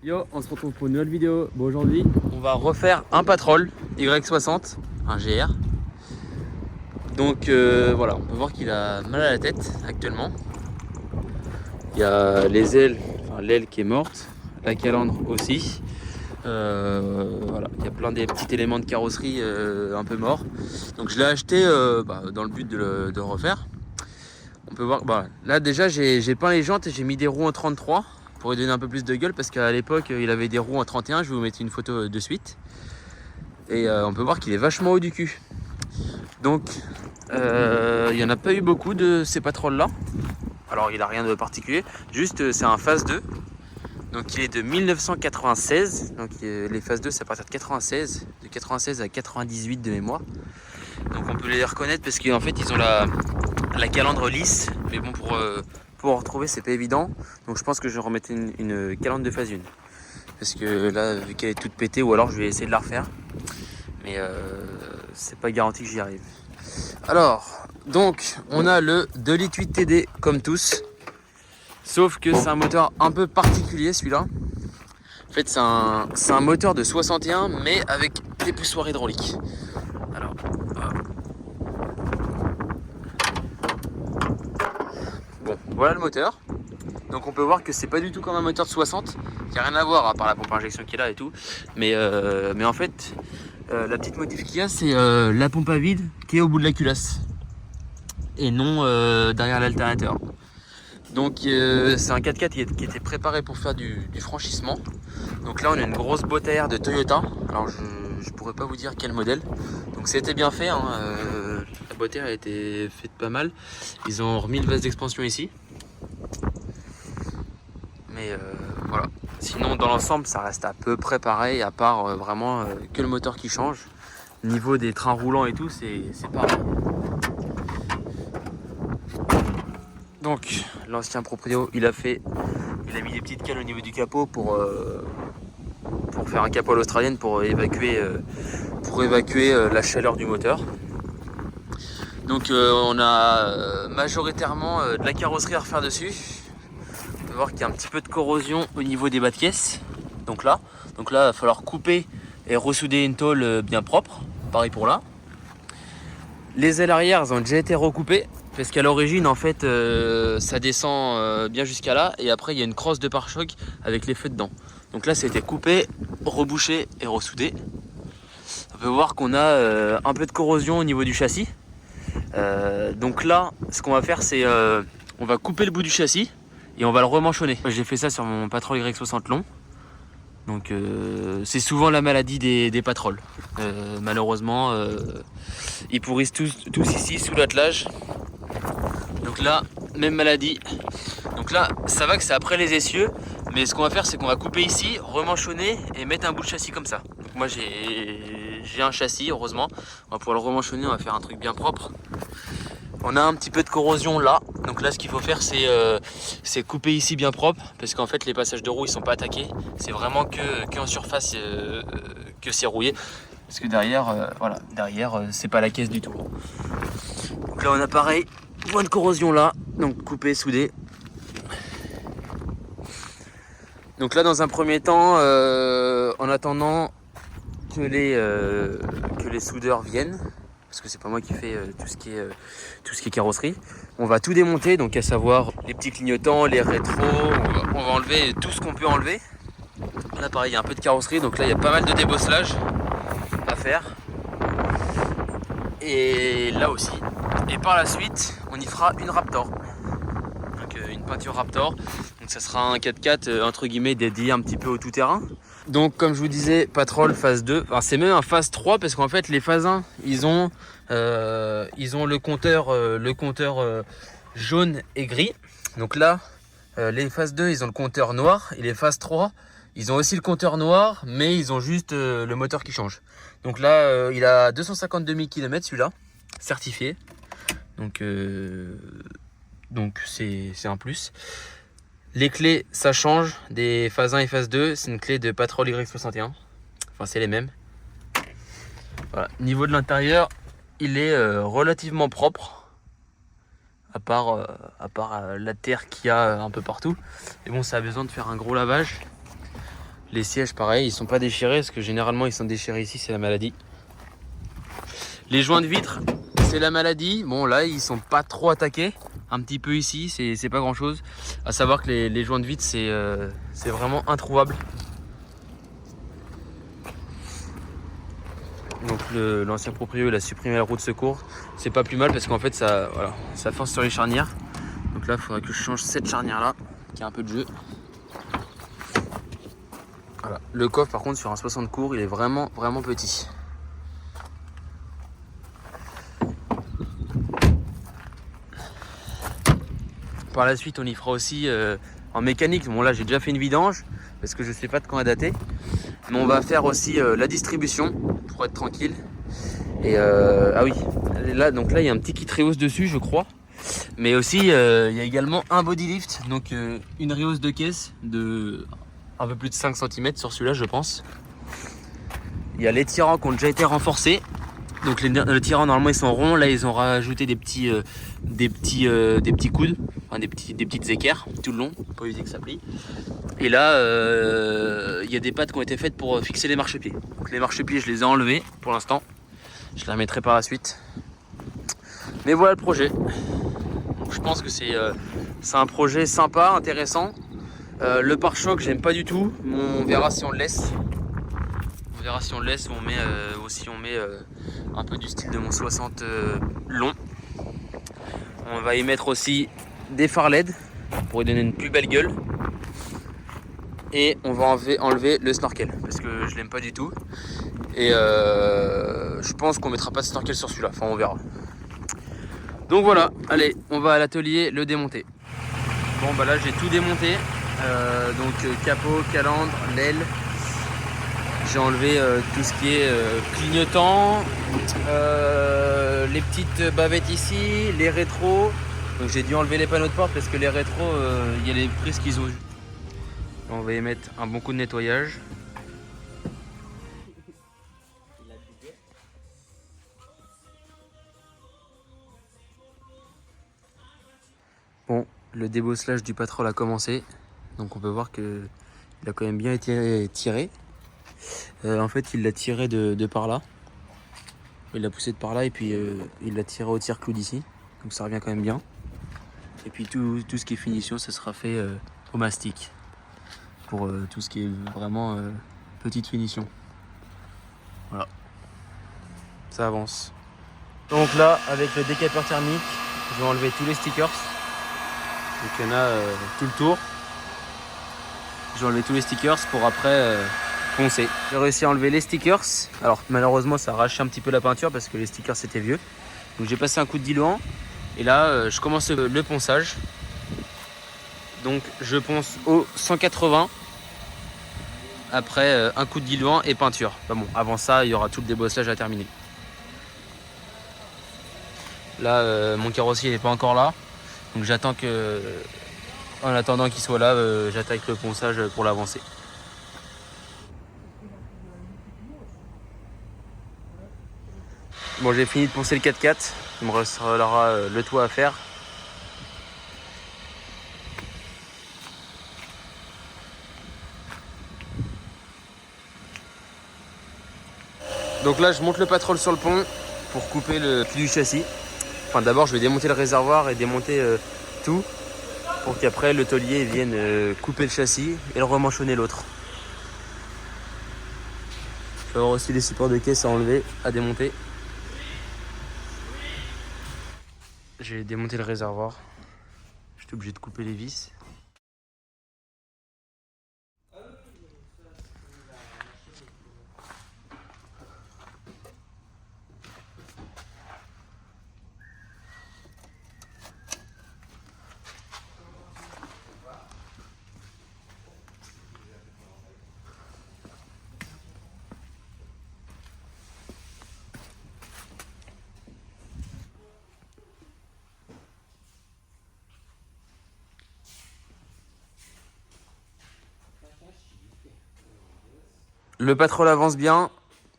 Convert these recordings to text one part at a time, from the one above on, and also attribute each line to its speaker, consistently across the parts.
Speaker 1: Yo, on se retrouve pour une nouvelle vidéo. Bon, aujourd'hui, on va refaire un Patrol Y60, un GR. Donc voilà, on peut voir qu'il a mal à la tête actuellement. Il y a les ailes, enfin l'aile qui est morte, la calandre aussi. Voilà, il y a plein des petits éléments de carrosserie un peu morts. Donc je l'ai acheté dans le but de le refaire. On peut voir, là déjà j'ai peint les jantes et j'ai mis des roues en 33 pour lui donner un peu plus de gueule parce qu'à l'époque il avait des roues en 31. Je vais vous mettre une photo de suite. Et on peut voir qu'il est vachement haut du cul. Donc il n'y en a pas eu beaucoup de ces Patrol là. Alors il a rien de particulier, juste c'est un phase 2. Donc il est de 1996. Donc les phases 2 c'est à partir de 96. De 96 à 98 de mémoire. Donc on peut les reconnaître parce qu'en fait ils ont la calandre lisse. Mais bon pour retrouver c'est pas évident. Donc je pense que je vais remettre une calandre de phase 1. Parce que là vu qu'elle est toute pétée, ou alors je vais essayer de la refaire. Mais c'est pas garanti que j'y arrive. Alors, donc on a le 2,8 litres TD comme tous. Sauf que c'est un moteur un peu particulier celui-là. En fait c'est un moteur de 61 mais avec des poussoirs hydrauliques. Alors, bon, voilà le moteur. Donc on peut voir que c'est pas du tout comme un moteur de 60. Il n'y a rien à voir à part la pompe à injection qui est là et tout. Mais en fait, la petite modif qu'il y a, c'est la pompe à vide qui est au bout de la culasse. Et non derrière l'alternateur. Donc c'est un 4x4 qui était préparé pour faire du franchissement. Donc là on a une grosse boîte à air de Toyota. Alors je pourrais pas vous dire quel modèle. Donc c'était bien fait, hein. La boîte à air a été faite pas mal. Ils ont remis le vase d'expansion ici. Mais voilà. Sinon dans l'ensemble ça reste à peu près pareil, à part vraiment que le moteur qui change. Niveau des trains roulants et tout, c'est pareil. Donc l'ancien proprio il a mis des petites cales au niveau du capot pour faire un capot à l'australienne pour évacuer la chaleur du moteur. Donc on a majoritairement de la carrosserie à refaire dessus. On peut voir qu'il y a un petit peu de corrosion au niveau des bas de caisse. Donc là il va falloir couper et ressouder une tôle bien propre. Pareil pour là. Les ailes arrière elles ont déjà été recoupées. Parce qu'à l'origine, en fait, ça descend bien jusqu'à là. Et après, il y a une crosse de pare-choc avec les feux dedans. Donc là, ça a été coupé, rebouché et ressoudé. On peut voir qu'on a un peu de corrosion au niveau du châssis. Donc là, ce qu'on va faire, c'est on va couper le bout du châssis et on va le remanchonner. J'ai fait ça sur mon Patrol Y60 long. Donc c'est souvent la maladie des Patrol. Malheureusement, ils pourrissent tous ici sous l'attelage. Donc là, même maladie. Donc là, ça va que c'est après les essieux. Mais ce qu'on va faire, c'est qu'on va couper ici, remanchonner et mettre un bout de châssis comme ça. Donc moi, j'ai un châssis, heureusement. On va pouvoir le remanchonner, on va faire un truc bien propre. On a un petit peu de corrosion là. Donc là, ce qu'il faut faire, c'est couper ici bien propre. Parce qu'en fait, les passages de roue, ils sont pas attaqués. C'est vraiment que en surface que c'est rouillé. Parce que derrière, c'est pas la caisse du tout. Donc là, on a pareil. Point de corrosion là, donc coupé, soudé. Donc là dans un premier temps, en attendant que les soudeurs viennent, parce que c'est pas moi qui fais tout ce qui est carrosserie, on va tout démonter, donc à savoir les petits clignotants, les rétros, on va enlever tout ce qu'on peut enlever. Là pareil, il y a un peu de carrosserie, donc là il y a pas mal de débosselage à faire. Et là aussi. Et par la suite, on y fera une Raptor. Donc une peinture Raptor. Donc ça sera un 4x4 entre guillemets dédié un petit peu au tout-terrain. Donc comme je vous disais, Patrol phase 2. Enfin, c'est même un phase 3 parce qu'en fait les phases 1, ils ont le compteur jaune et gris. Donc là, les phases 2, ils ont le compteur noir. Et les phases 3, ils ont aussi le compteur noir, mais ils ont juste le moteur qui change. Donc là, il a 252 000 km celui-là, certifié. Donc c'est un plus. Les clés, ça change des phases 1 et phase 2. C'est une clé de Patrol Y61. Enfin, c'est les mêmes. Voilà. Niveau de l'intérieur, il est relativement propre. À part la terre qu'il y a un peu partout. Et bon, ça a besoin de faire un gros lavage. Les sièges pareil, ils sont pas déchirés parce que généralement ils sont déchirés ici, c'est la maladie. Les joints de vitre, c'est la maladie. Bon là ils sont pas trop attaqués. Un petit peu ici, c'est pas grand chose. À savoir que les joints de vitre c'est vraiment introuvable. Donc l'ancien propriétaire il a supprimé la roue de secours. C'est pas plus mal parce qu'en fait ça, voilà, ça force sur les charnières. Donc là il faudrait que je change cette charnière là qui a un peu de jeu. Voilà. Le coffre par contre sur un 60 cours il est vraiment petit. Par la suite on y fera aussi en mécanique. Bon là j'ai déjà fait une vidange parce que je sais pas de quand elle dater. Mais on va faire aussi la distribution pour être tranquille. Et ah oui, là donc là il y a un petit kit rehausse dessus je crois. Mais aussi il y a également un body lift. Donc une rehausse de caisse de un peu plus de 5 cm sur celui-là je pense. Il y a les tirants qui ont déjà été renforcés. Donc les tirants normalement ils sont ronds. Là ils ont rajouté des petits coudes, enfin, des petites équerres tout le long pour éviter que ça plie. Et là il y a des pattes qui ont été faites pour fixer les marchepieds. Donc les marchepieds je les ai enlevés pour l'instant. Je les remettrai par la suite. Mais voilà le projet. Donc, je pense que c'est un projet sympa, intéressant. Le pare-choc j'aime pas du tout. On verra si on le laisse. On verra si on le laisse ou si on met un peu du style de mon 60 long. On va y mettre aussi des phares LED pour lui donner une plus belle gueule. Et on va enlever le snorkel parce que je l'aime pas du tout. Et je pense qu'on mettra pas de snorkel sur celui-là. Enfin on verra. Donc voilà, allez, on va à l'atelier le démonter. Bon bah là j'ai tout démonté. Donc capot, calandre, l'aile. J'ai enlevé tout ce qui est clignotant, les petites bavettes ici, les rétros. Donc j'ai dû enlever les panneaux de porte parce que les rétros, il y a les prises qu'ils ont. On va y mettre un bon coup de nettoyage. Bon, le débosselage du Patrol a commencé. Donc on peut voir qu'il a quand même bien été tiré. En fait, il l'a tiré de par là. Il l'a poussé de par là et puis il l'a tiré au tire-clou d'ici. Donc ça revient quand même bien. Et puis tout ce qui est finition, ça sera fait au mastic. Pour tout ce qui est vraiment petite finition. Voilà. Ça avance. Donc là, avec le décapeur thermique, je vais enlever tous les stickers. Donc il y en a tout le tour. Je vais enlever tous les stickers pour après poncer. J'ai réussi à enlever les stickers. Alors malheureusement ça a arraché un petit peu la peinture parce que les stickers c'était vieux. Donc j'ai passé un coup de diluant. Et là je commence le ponçage. Donc je ponce au 180. Après un coup de diluant et peinture. Enfin bon, avant ça il y aura tout le débosselage à terminer. Là mon carrossier n'est pas encore là. Donc j'attends que... En attendant qu'il soit là, j'attaque le ponçage pour l'avancer. Bon, j'ai fini de poncer le 4x4. Il me restera le toit à faire. Donc là, je monte le Patrol sur le pont pour couper le pli du châssis. Enfin, d'abord, je vais démonter le réservoir et démonter tout pour qu'après le taulier vienne couper le châssis et le remanchonner l'autre. Je vais avoir aussi les supports de caisse à enlever, à démonter. J'ai démonté le réservoir. J'étais obligé de couper les vis. Le Patrol avance bien,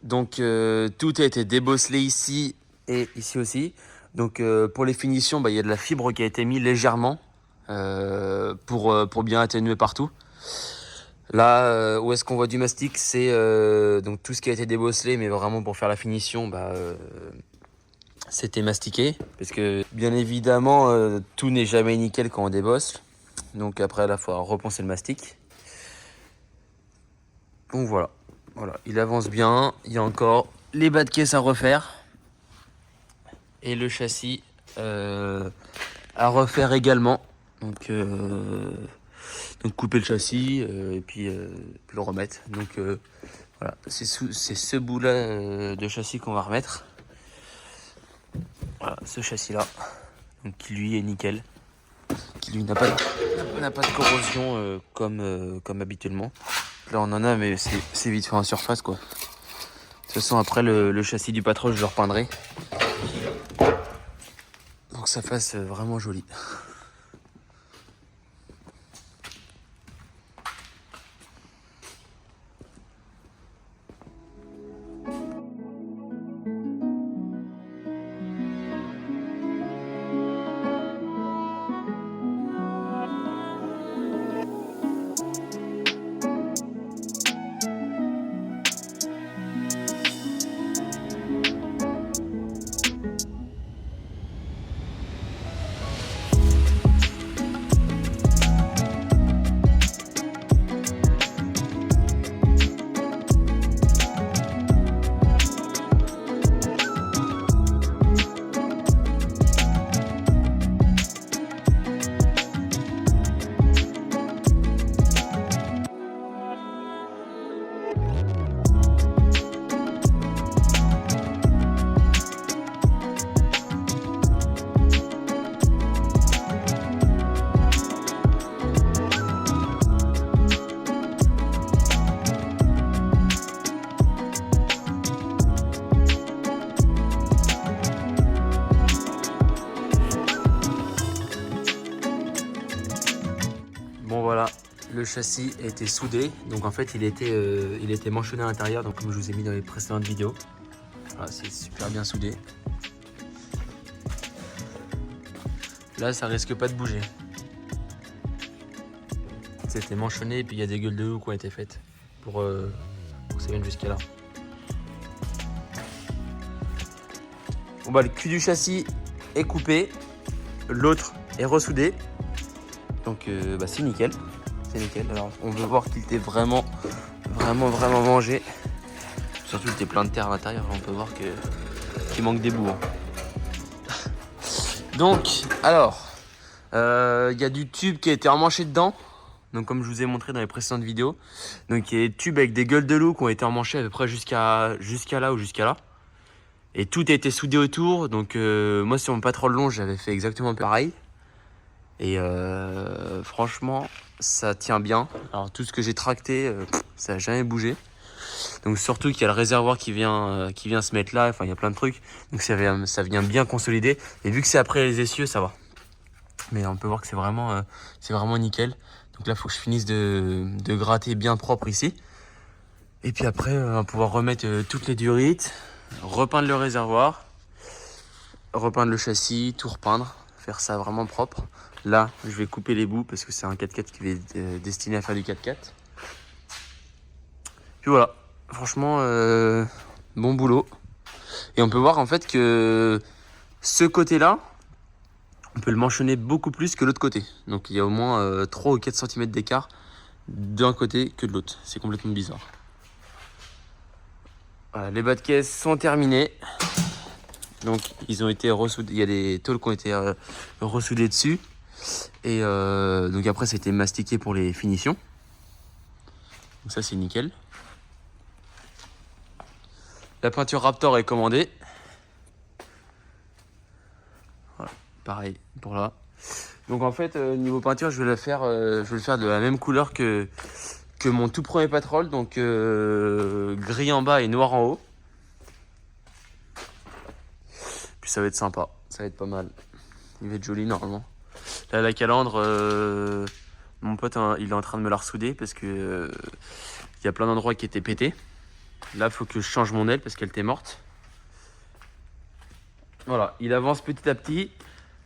Speaker 1: donc tout a été débosselé ici et ici aussi. Donc pour les finitions, il y a de la fibre qui a été mise légèrement pour bien atténuer partout. Là, où est-ce qu'on voit du mastic, c'est donc tout ce qui a été débosselé, mais vraiment pour faire la finition, c'était mastiqué. Parce que bien évidemment, tout n'est jamais nickel quand on débosse. Donc après, là, il faut repenser le mastic. Donc voilà, il avance bien. Il y a encore les bas de caisse à refaire. Et le châssis à refaire également. Donc couper le châssis et puis le remettre. Donc voilà, c'est ce bout là de châssis qu'on va remettre. Voilà, ce châssis là, donc qui lui est nickel, qui lui n'a pas de corrosion comme habituellement. Là on en a, mais c'est vite fait en surface quoi. De toute façon après le châssis du Patrol je le repeindrai pour que ça fasse vraiment joli. Bon voilà, le châssis a été soudé, donc en fait il était manchonné à l'intérieur, donc comme je vous ai mis dans les précédentes vidéos. Voilà, c'est super bien soudé. Là ça risque pas de bouger. C'était manchonné et puis il y a des gueules de houx qui ont été faites pour que ça vienne jusqu'à là. Bon bah le cul du châssis est coupé, l'autre est ressoudé. Donc c'est nickel. C'est nickel. Alors on veut voir qu'il était vraiment mangé. Surtout il était plein de terre à l'intérieur. On peut voir qu'il manque des bouts. Hein. Donc alors il y a du tube qui a été emmanché dedans. Donc comme je vous ai montré dans les précédentes vidéos. Donc il y a des tubes avec des gueules de loup qui ont été emmanchés à peu près jusqu'à là ou jusqu'à là. Et tout a été soudé autour. Donc moi sur mon Patrol long j'avais fait exactement pareil. Et franchement, ça tient bien. Alors tout ce que j'ai tracté, ça n'a jamais bougé. Donc surtout qu'il y a le réservoir qui vient se mettre là. Enfin, il y a plein de trucs. Donc ça vient bien consolider. Et vu que c'est après les essieux, ça va. Mais on peut voir que c'est vraiment nickel. Donc là, il faut que je finisse de gratter bien propre ici. Et puis après, on va pouvoir remettre toutes les durites, repeindre le réservoir, repeindre le châssis, tout repeindre. Faire ça vraiment propre. Là, je vais couper les bouts parce que c'est un 4x4 qui est destiné à faire du 4x4. Puis voilà, franchement, bon boulot. Et on peut voir en fait que ce côté-là, on peut le manchonner beaucoup plus que l'autre côté. Donc il y a au moins 3 ou 4 cm d'écart d'un côté que de l'autre. C'est complètement bizarre. Voilà, les bas de caisse sont terminés. Donc ils ont été ressoudés, il y a des tôles qui ont été ressoudées dessus. Et donc après ça a été mastiqué pour les finitions. Donc ça c'est nickel. La peinture Raptor est commandée. Voilà, pareil pour là. Donc en fait niveau peinture je vais le faire de la même couleur que mon tout premier Patrol. Donc gris en bas et noir en haut. Puis ça va être sympa, ça va être pas mal. Il va être joli normalement. Là la calandre, mon pote il est en train de me la ressouder parce que il y a plein d'endroits qui étaient pétés. Là il faut que je change mon aile parce qu'elle était morte. Voilà, il avance petit à petit.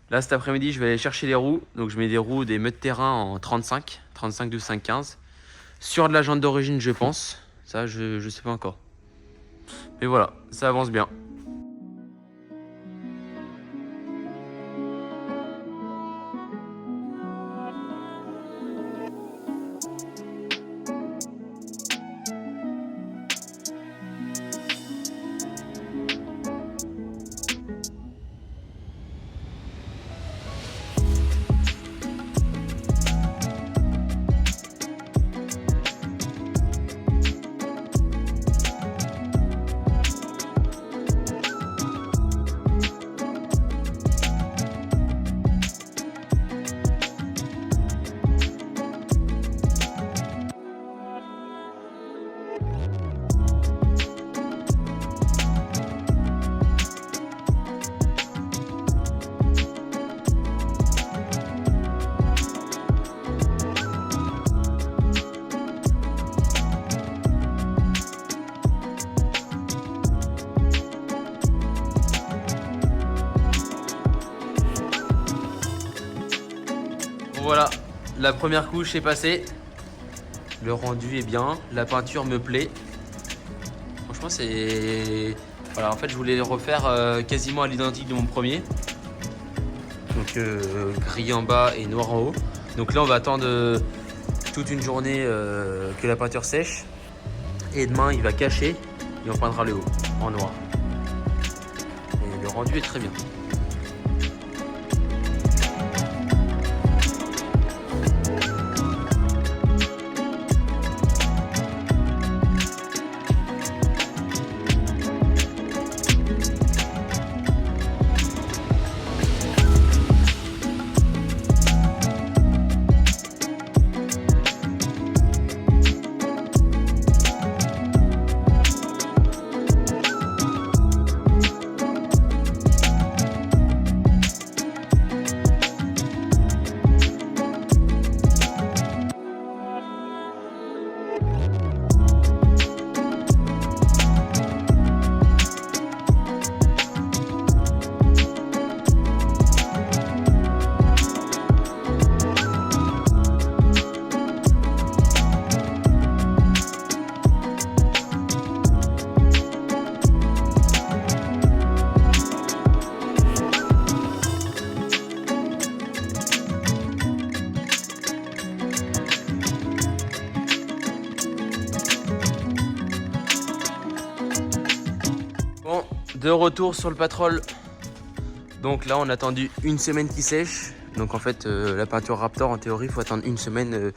Speaker 1: Là cet après-midi je vais aller chercher les roues. Donc je mets des roues, des meules de terrain en 35 12 5 15. sur de la jante d'origine, je pense. Ça, je sais pas encore. Mais voilà, ça avance bien. Voilà, la première couche est passée. Le rendu est bien, la peinture me plaît. Franchement, c'est... Voilà, en fait, je voulais le refaire quasiment à l'identique de mon premier. Donc, gris en bas et noir en haut. Donc là, on va attendre toute une journée que la peinture sèche. Et demain, il va cacher et on peindra le haut en noir. Et le rendu est très bien. Bon, de retour sur le Patrol. Donc là, on a attendu une semaine qui sèche. Donc en fait, la peinture Raptor, en théorie, il faut attendre une semaine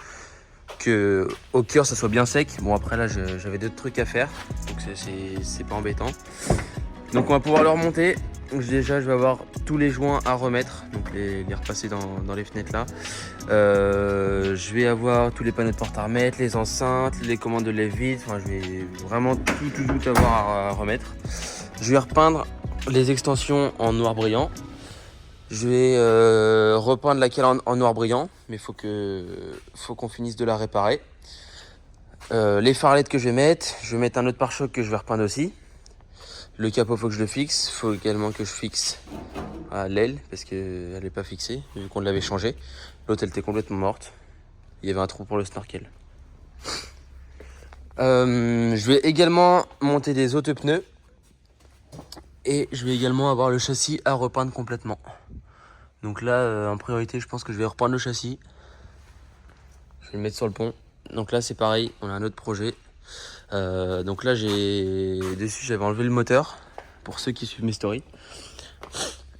Speaker 1: que au cœur, ça soit bien sec. Bon, après là, j'avais d'autres trucs à faire. Donc c'est pas embêtant. Donc on va pouvoir le remonter. Donc déjà, je vais avoir tous les joints à remettre. Donc les repasser dans les fenêtres là. Je vais avoir tous les panneaux de porte à remettre, les enceintes, les commandes de lève vide. Enfin, je vais vraiment tout avoir à remettre. Je vais repeindre les extensions en noir brillant. Je vais repeindre la cale en noir brillant, mais faut qu'on finisse de la réparer. Les phares LED que je vais mettre un autre pare-choc que je vais repeindre aussi. Le capot, faut que je le fixe. Faut également que je fixe l'aile parce qu'elle n'est pas fixée vu qu'on l'avait changé. L'autre, elle était complètement morte. Il y avait un trou pour le snorkel. Je vais également monter des autres pneus. Et je vais également avoir le châssis à repeindre complètement. Donc là, en priorité, je pense que je vais repeindre le châssis. Je vais le mettre sur le pont. Donc là, c'est pareil, on a un autre projet. Donc là, dessus, j'avais enlevé le moteur. Pour ceux qui suivent mes stories.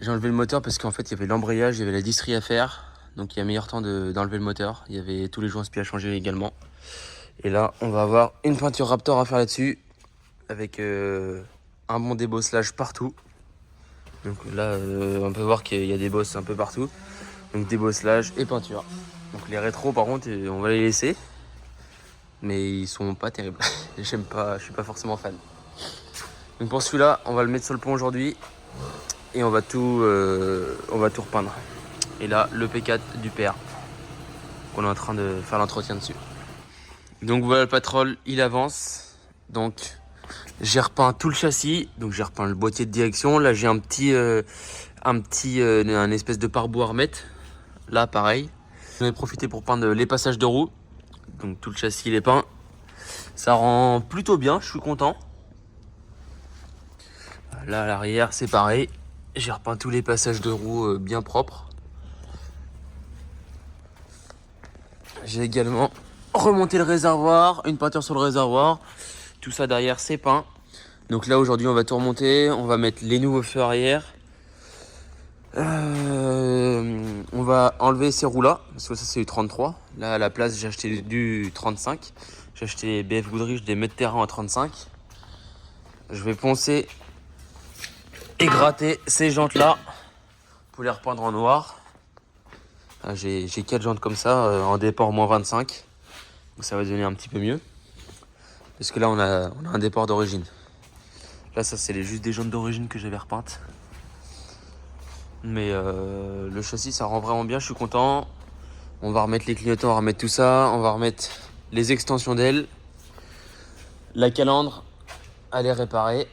Speaker 1: J'ai enlevé le moteur parce qu'en fait, il y avait l'embrayage, il y avait la distrie à faire. Donc il y a meilleur temps d'enlever le moteur. Il y avait tous les joints spi à changer également. Et là, on va avoir une peinture Raptor à faire là-dessus. Avec un bon débosselage partout. Donc là, on peut voir qu'il y a des bosses un peu partout. Donc débosselage et peinture. Donc les rétros, par contre, on va les laisser. Mais ils sont pas terribles. J'aime pas, je suis pas forcément fan. Donc pour celui-là, on va le mettre sur le pont aujourd'hui. Et on va tout repeindre. Et là, le P4 du père. On est en train de faire l'entretien dessus. Donc voilà, le Patrol, il avance. Donc j'ai repeint tout le châssis. Donc j'ai repeint le boîtier de direction. Là, j'ai un espèce de pare-bois à remettre. Là, pareil. J'en ai profité pour peindre les passages de roues. Donc tout le châssis il est peint. Ça rend plutôt bien, je suis content. Là à l'arrière c'est pareil. J'ai repeint tous les passages de roues bien propres. J'ai également remonté le réservoir, une peinture sur le réservoir. Tout ça derrière c'est peint. Donc là aujourd'hui on va tout remonter, on va mettre les nouveaux feux arrière. On va enlever ces roues là, parce que ça c'est du 33. Là à la place j'ai acheté du 35. J'ai acheté BF Goodrich des mètres de terrain à 35. Je vais poncer et gratter ces jantes là pour les repeindre en noir. J'ai 4 jantes comme ça en déport moins 25. Donc ça va devenir un petit peu mieux. Parce que là on a un déport d'origine. Là ça c'est juste des jantes d'origine que j'avais repeintes. Mais le châssis ça rend vraiment bien, je suis content. On va remettre les clignotants, on va remettre tout ça. On va remettre les extensions d'ailes. La calandre, elle est réparée.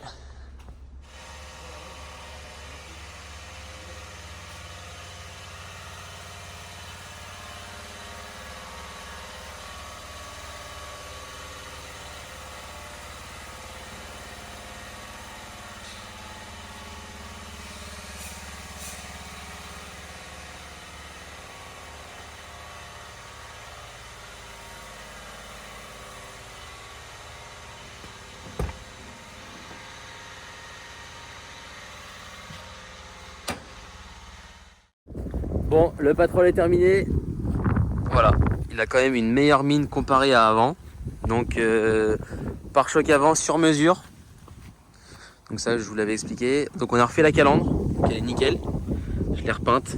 Speaker 1: Bon, le Patrol est terminé. Voilà, il a quand même une meilleure mine comparée à avant. Donc, pare-choc avant sur mesure. Donc ça, je vous l'avais expliqué. Donc on a refait la calandre, elle est nickel. Je l'ai repeinte.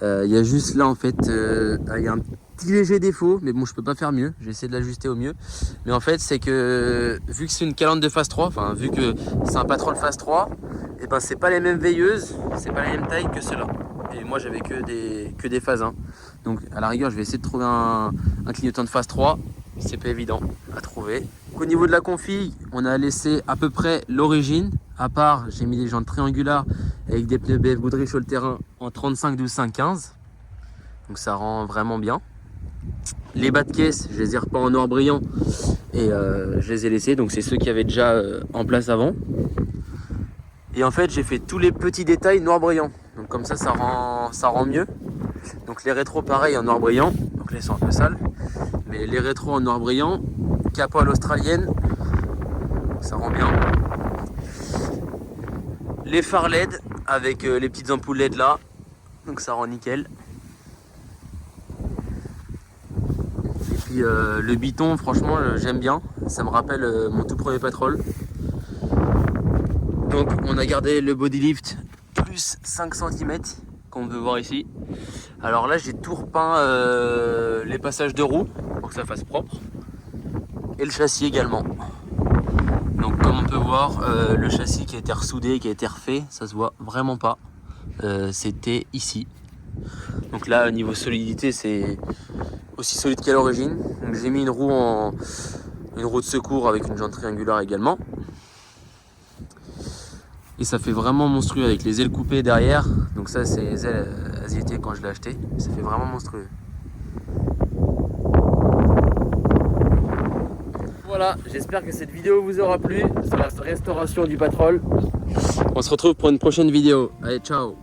Speaker 1: Il y a juste là en fait, il y a un petit léger défaut, mais bon, je peux pas faire mieux. J'ai essayé de l'ajuster au mieux. Mais en fait, c'est que vu que c'est une calandre de phase 3, enfin vu que c'est un Patrol phase 3, et ben c'est pas les mêmes veilleuses, c'est pas la même taille que ceux-là. Et moi j'avais que des phases 1. Donc à la rigueur je vais essayer de trouver un clignotant de phase 3. C'est pas évident à trouver. Au niveau de la config, on a laissé à peu près l'origine. À part, j'ai mis des jantes triangulaires avec des pneus BF Goodrich sur le terrain en 35 12 5 15. Donc ça rend vraiment bien. Les bas de caisse, je les ai repeints en noir brillant et je les ai laissés. Donc c'est ceux qui avaient déjà en place avant. Et en fait j'ai fait tous les petits détails noir brillant. Donc comme ça rend mieux. Donc les rétros pareil en noir brillant. Donc là ils sont un peu sales. Mais les rétros en noir brillant. Capot à l'australienne. Ça rend bien. Les phares LED avec les petites ampoules LED là. Donc ça rend nickel. Et puis le biton franchement j'aime bien. Ça me rappelle mon tout premier Patrol. Donc on a gardé le body lift plus 5 cm qu'on peut voir ici. Alors là j'ai tout repeint les passages de roues pour que ça fasse propre. Et le châssis également. Donc comme on peut voir le châssis qui a été ressoudé, qui a été refait, ça se voit vraiment pas. C'était ici. Donc là niveau solidité c'est aussi solide qu'à l'origine. Donc j'ai mis une roue de secours avec une jante triangulaire également. Et ça fait vraiment monstrueux avec les ailes coupées derrière. Donc ça c'est les ailes, elles y étaient quand je l'ai acheté. Ça fait vraiment monstrueux. Voilà, j'espère que cette vidéo vous aura plu sur la restauration du Patrol. On se retrouve pour une prochaine vidéo. Allez, ciao!